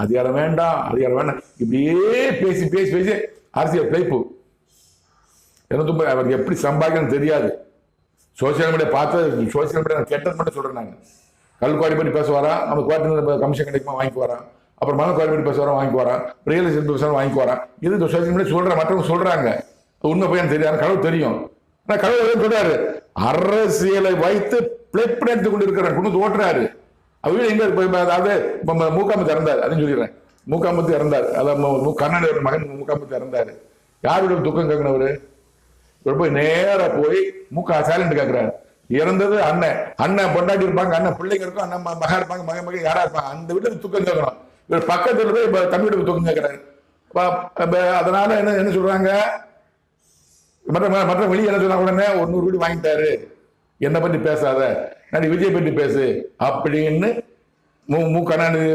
அதிகாரம் வேண்டாம், அதிகாரம் வேண்டாம், இப்படியே பேசி பேசி பேசி அரசியல் பிழைப்பு. அவர் எப்படி சம்பாதிக்கணும்னு தெரியாது. சோசியல் மீடியா பார்த்து சோசியல் மீடியா கெட்டது மட்டும் சொல்றேன். நான் கல்குவாரி பற்றி பேசுவாரா, நம்ம குவார்டர் கமிஷன் கிடைக்குமா வாங்கிக்குவாரா, அப்புறம் மன குவாரி பற்றி பேசுவாரா வாங்கிக்குவாரா, ரியல் எஸ்டேட் பேசுவாரா வாங்கிக்குவாரா. இது சோசியல் மீடியா சொல்ற, மற்றவங்க சொல்றாங்க, உண்மை பையன் தெரியாது, கடவுள் தெரியும். கடவுள் சொல்றாரு, அரசியலை வைத்து பிளேப் எடுத்துக் கொண்டு இருக்கிறார், கொண்டு ஓட்டுறாரு. அவங்க எங்க அதாவது மூகாம்பத்து இறந்தார், அதையும் சொல்லிடுறேன். மூகாம்பத்து இறந்தார், அதாவது கர்நாடக மகன் மூகாம்பத்து இறந்தாரு. யாருடைய துக்கம் கேட்கணவரு? போய் நேர போய் ஸ்டாலின் கேட்கிறாரு. இறந்தது அண்ணன், அண்ணன் பொண்டாட்டி இருப்பாங்க, அண்ணன் பிள்ளைங்க இருக்கும், அண்ணன் மகா இருப்பாங்க, மகன் மகன் யாரா இருப்பாங்க, அந்த வீட்டுக்கு துக்கம் கேட்கணும். இவர் பக்கத்துல போய் தம்பி வீட்டுக்கு துக்கம் கேட்கிறாரு. அதனால என்ன என்ன சொல்றாங்க, மற்ற வெளியே என்ன சொன்னா உடனே 100 வீடு வாங்கிட்டாரு, என்னை பற்றி பேசாத, நான் விஜய் பற்றி பேசு அப்படின்னு மு கருணாநிதி